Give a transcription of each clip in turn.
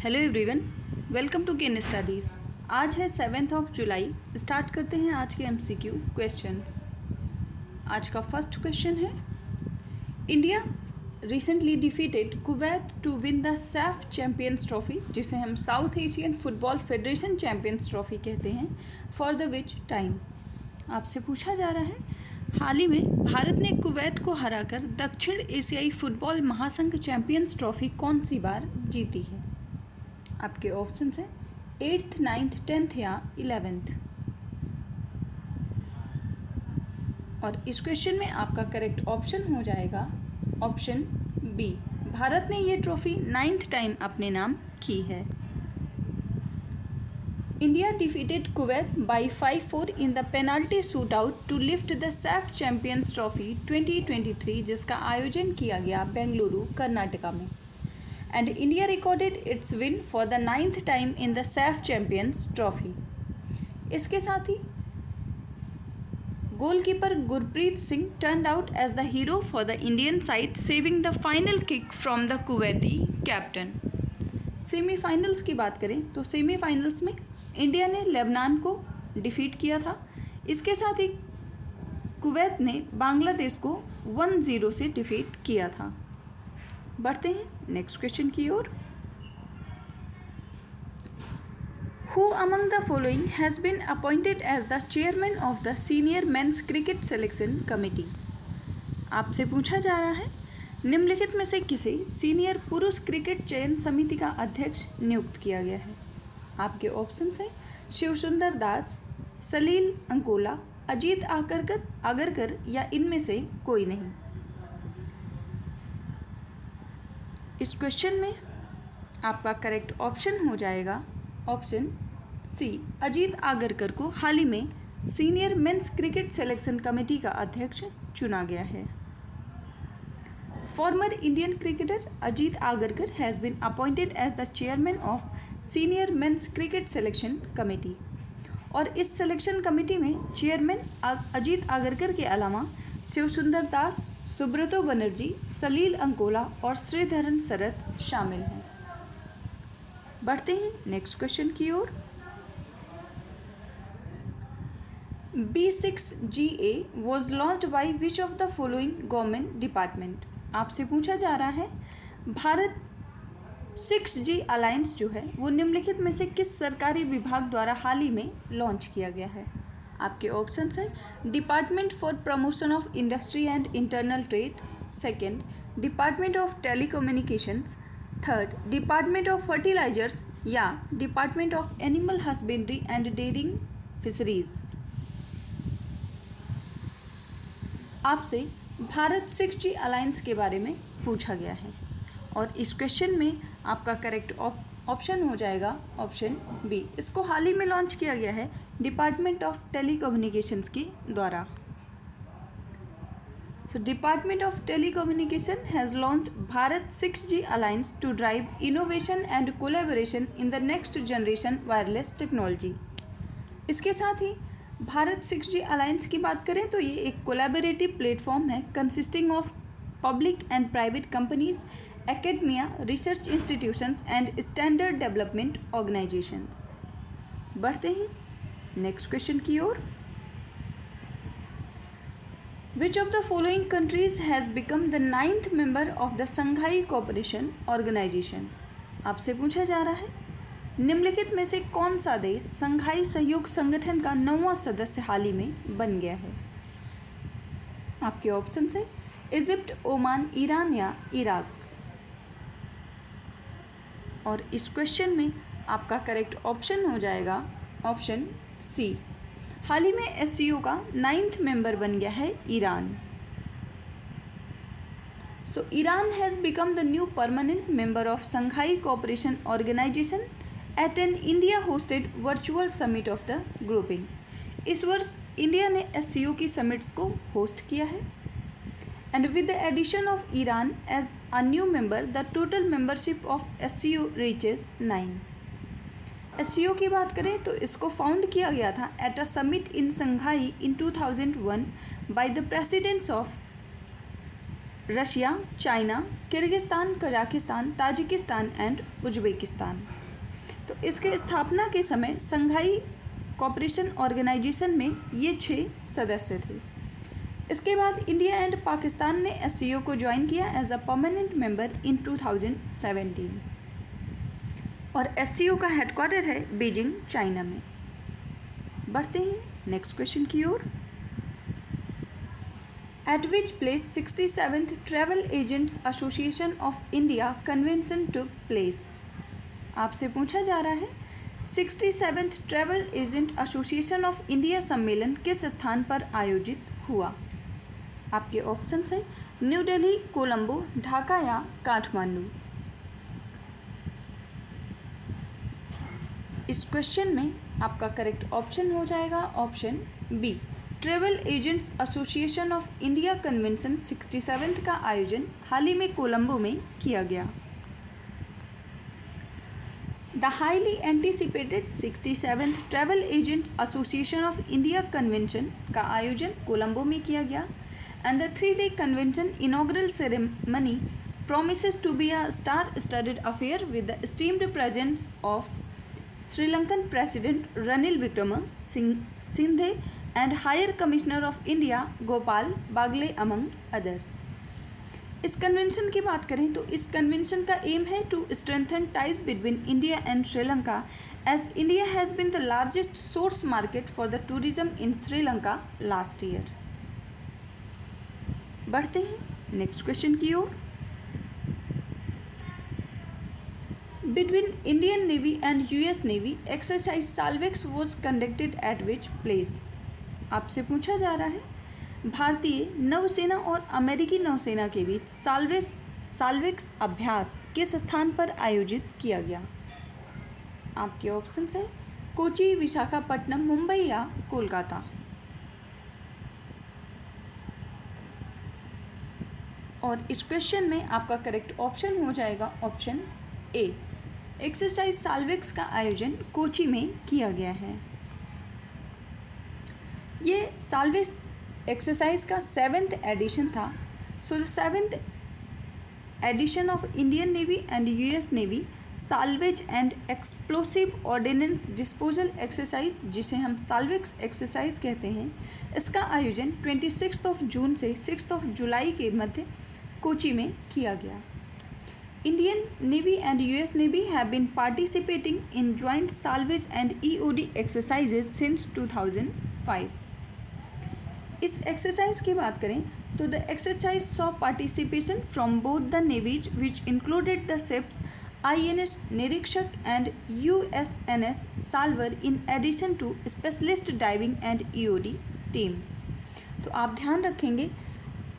Hello everyone, welcome to Ken studies. आज है 7 जुलाई। Start करते हैं आज के एमसीक्यू क्वेश्चंस। आज का फर्स्ट क्वेश्चन है, India recently defeated Kuwait to win the SAFF champions trophy, जिसे हम South Asian football federation champions trophy कहते हैं, फॉर द विच टाइम। आपसे पूछा जा रहा है, हाल ही में भारत ने कुवैत को हराकर दक्षिण एशियाई फुटबॉल महासंघ चैम्पियंस ट्रॉफी कौन सी बार जीती है। आपके ऑप्शंस हैं 8th, 9th, 10th या 11th। और इस क्वेश्चन में आपका करेक्ट ऑप्शन हो जाएगा ऑप्शन बी। भारत ने ये ट्रॉफी 9th टाइम अपने नाम की है। India defeated Kuwait by 5-4 in the penalty shoot out to lift the SAFF champions trophy 2023, जिसका आयोजन किया गया बेंगलुरु, कर्नाटका में। And India recorded its win for the 9th time in the SAF Champions Trophy. इसके साथ ही goalkeeper Gurpreet Singh turned out as the hero for the Indian side, saving the final kick from the Kuwaiti captain. Semifinals की बात करें तो semifinals में India ने Lebanon को डिफीट किया था। इसके साथ ही कुवैत ने बांग्लादेश को 1-0 से डिफीट किया था। बढ़ते हैं नेक्स्ट क्वेश्चन की ओर। Who among the following has been appointed as the chairman of the senior men's cricket selection committee? आपसे पूछा जा रहा है, निम्नलिखित में से किसे सीनियर पुरुष क्रिकेट चयन समिति का अध्यक्ष नियुक्त किया गया है। आपके ऑप्शंस हैं शिवसुंदर दास, सलील अंकोला, अजीत आगरकर या इनमें से कोई नहीं। इस क्वेश्चन में आपका करेक्ट ऑप्शन हो जाएगा ऑप्शन सी। अजीत आगरकर को हाल ही में senior men's cricket selection committee का अध्यक्ष चुना गया है। Former Indian cricketer Ajit Agarkar has been appointed as the chairman of senior men's cricket selection committee. और इस सिलेक्शन कमेटी में चेयरमैन अजीत आगरकर के अलावा शिवसुंदर दास, सुब्रतो बनर्जी, सलील अंकोला और श्रीधरन शरत शामिल हैं। बढ़ते हैं नेक्स्ट क्वेश्चन की ओर। B6GA was launched by which of the following government department? आपसे पूछा जा रहा है, भारत 6G अलायंस जो है वो निम्नलिखित में से किस सरकारी विभाग द्वारा हाल ही में लॉन्च किया गया है। आपके ऑप्शंस हैं department for promotion of industry and internal trade, second department of telecommunications, third department of fertilisers या department of animal husbandry and dairying fisheries. आपसे भारत 6G अलायंस के बारे में पूछा गया है और इस क्वेश्चन में आपका करेक्ट ऑप्शन हो जाएगा ऑप्शन बी। इसको हाल ही में लॉन्च किया गया है डिपार्टमेंट ऑफ टेलीकम्युनिकेशंस के द्वारा। So department of telecommunication has launched Bharat 6G alliance to drive innovation and collaboration in the next generation wireless technology. इसके साथ ही भारत 6G अलायंस की बात करें तो ये एक कोलैबोरेटिव प्लेटफॉर्म है consisting of public and private companies, academia, research institutions and standard development organizations। बढ़ते हैं नेक्स्ट क्वेश्चन की ओर। Which of the following countries has become the 9th member of the Shanghai Cooperation Organization? आपसे पूछा जा रहा है, निम्नलिखित में से कौन सा देश संघाई सहयोग संगठन का 9वां सदस्य हाल ही में बन गया है। आपके ऑप्शन हैं इजिप्ट, ओमान, ईरान या इराक। और इस क्वेश्चन में आपका करेक्ट ऑप्शन हो जाएगा ऑप्शन सी। हाल ही में SCO का 9th मेंबर बन गया है Iran. So Iran has become the new permanent member of Shanghai cooperation organisation at an India hosted virtual summit of the grouping. इस वर्ष इंडिया ने SCO की समिट्स को होस्ट किया है। And with the addition of Iran as a new member, the total membership of SCO reaches 9. SCO की बात करें तो इसको फाउंड किया गया था at a summit in Shanghai in 2001 by the presidents of Russia, China, Kyrgyzstan, Kazakhstan, Tajikistan and Uzbekistan. तो इसके स्थापना के समय संघाई कोऑपरेशन ऑर्गेनाइजेशन में ये 6 सदस्य थे। इसके बाद इंडिया एंड पाकिस्तान ने एससीओ को ज्वाइन किया as a permanent member in 2017 और एससीओ का हेडक्वार्टर है बीजिंग, चाइना में। बढ़ते हैं नेक्स्ट क्वेश्चन की ओर। At which place 67th travel agents association of India convention took place. आपसे पूछा जा रहा है 67th travel agent association of India सम्मेलन किस स्थान पर आयोजित हुआ। आपके ऑप्शंस हैं न्यू दिल्ली, कोलंबो, ढाका या काठमांडू। इस क्वेश्चन में आपका करेक्ट ऑप्शन हो जाएगा option B. Travel agents association of India convention 67th का आयोजन हाल ही में कोलंबो में किया गया। The highly anticipated 67th travel agents association of India convention का आयोजन कोलंबो में किया गया and the 3-day convention inaugural ceremony promises to be a star-studded affair with the esteemed presence of Sri Lankan President Ranil Wickremesinghe and Higher Commissioner of India Gopal Bagle among others। इस convention की बात करें तो इस convention का aim है to strengthen ties between India and Sri Lanka as India has been the largest source market for the tourism in Sri Lanka last year. बढ़ते हैं नेक्स्ट क्वेश्चन की ओर। Between Indian navy and US navy exercise Salvex was conducted at which place. आपसे पूछा जा रहा है भारतीय नौसेना और अमेरिकी नौसेना के बीच साल्वेक्स अभ्यास किस स्थान पर आयोजित किया गया। आपके ऑप्शंस हैं कोची, विशाखापट्टनम, मुंबई या कोलकाता। और इस क्वेश्चन में आपका करेक्ट ऑप्शन हो जाएगा ऑप्शन ए। एक्सरसाइज साल्वेक्स का आयोजन कोची में किया गया है। ये साल्वेक्स एक्सरसाइज का 7th एडिशन था। So the 7th edition of Indian navy and US navy salvage and explosive ordnance disposal exercise, जिसे हम साल्वेक्स एक्सरसाइज कहते हैं, इसका आयोजन 26 जून से 6 जुलाई के मध्य कोची में किया गया। Indian navy and US navy have been participating in joint salvage and EOD exercises since 2005। इस एक्सरसाइज की बात करें तो the exercise saw participation from both the navies which included the ships INS Nireekshak and USNS salvor in addition to specialist diving and EOD teams. तो आप ध्यान रखेंगे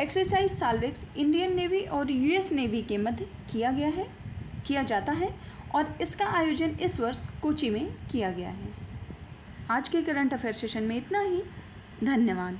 exercise SALVEX Indian navy और यूएस नेवी के मध्य किया जाता है और इसका आयोजन इस वर्ष कोची में किया गया है। आज के करंट अफेयर सेशन में इतना ही। धन्यवाद।